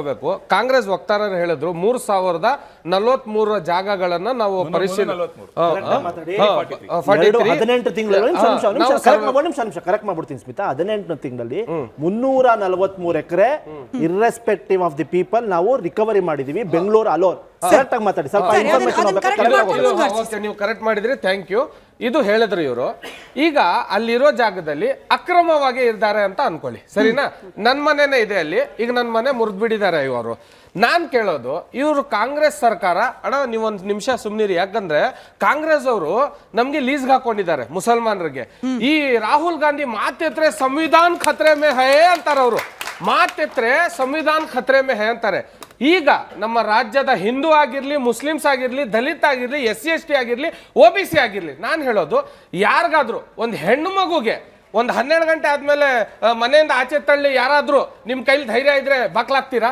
ಕಾಂಗ್ರೆಸ್ ವಕ್ತಾರರು ಹೇಳಿದ್ರು 3043 ಜಾಗಗಳನ್ನ ನಾವು ಪರಿಶೀಲನೆ ಕರೆಕ್ಟ್ ಮಾಡ್ಬಿಡ್ತೀನಿ ಸ್ಮಿತಾ 18 ತಿಂಗಳಲ್ಲಿ 343 ಎಕರೆ ಇರ್ರೆಸ್ಪೆಕ್ಟಿವ್ ಆಫ್ ದಿ ಪೀಪಲ್ ನಾವು ರಿಕವರಿ ಮಾಡಿದೀವಿ ಬೆಂಗಳೂರು ಅಲೋನ್ ಕರೆಕ್ಟ್ ಆಗಿ ಮಾತಾಡಿ ಸ್ವಲ್ಪ ಇನ್ಫಾರ್ಮೇಶನ್ ನೀವು ಕರೆಕ್ಟ್ ಮಾಡಿದ್ರಿ ಥ್ಯಾಂಕ್ ಯು ಇದು ಹೇಳಿದ್ರು ಇವರು ಈಗ ಅಲ್ಲಿರೋ ಜಾಗದಲ್ಲಿ ಅಕ್ರಮವಾಗಿ ಇದ್ದಾರೆ ಅಂತ ಅನ್ಕೊಳ್ಳಿ ಸರಿನಾ ನನ್ನ ಮನೆನೇ ಇದೆ ಅಲ್ಲಿ ಈಗ ನನ್ನ ಮನೆ ಮುರಿದು ಬಿಡಿದ್ದಾರೆ ಇವರು ನಾನ್ ಕೇಳೋದು ಇವರು ಕಾಂಗ್ರೆಸ್ ಸರ್ಕಾರ ಅಣ್ಣ ನೀವೊಂದು ನಿಮಿಷ ಸುಮ್ನಿರಿ ಯಾಕಂದ್ರೆ ಕಾಂಗ್ರೆಸ್ ಅವರು ನಮ್ಗೆ ಲೀಸ್ಗೆ ಹಾಕೊಂಡಿದ್ದಾರೆ ಮುಸಲ್ಮಾನರಿಗೆ ಈ ರಾಹುಲ್ ಗಾಂಧಿ ಮಾತೆತ್ರೆ ಸಂವಿಧಾನ ಖತ್ರೆ ಮೇ ಹೇ ಅಂತಾರೆ ಅವರು ಮಾತೆತ್ರೆ ಸಂವಿಧಾನ ಖತ್ರೆ ಮೇ ಹೇ ಅಂತಾರೆ ಈಗ ನಮ್ಮ ರಾಜ್ಯದ ಹಿಂದೂ ಆಗಿರ್ಲಿ ಮುಸ್ಲಿಮ್ಸ್ ಆಗಿರ್ಲಿ ದಲಿತ ಆಗಿರ್ಲಿ SC/ST ಆಗಿರ್ಲಿ OBC ಆಗಿರ್ಲಿ ನಾನು ಹೇಳೋದು ಯಾರಿಗಾದ್ರೂ ಒಂದು ಹೆಣ್ಣು ಮಗುಗೆ ಒಂದು 12 ಗಂಟೆ ಆದ್ಮೇಲೆ ಮನೆಯಿಂದ ಆಚೆ ತಳ್ಳಿ ಯಾರಾದ್ರೂ ನಿಮ್ ಕೈಲಿ ಧೈರ್ಯ ಇದ್ರೆ ಬಾಕ್ಲಾಗ್ತೀರಾ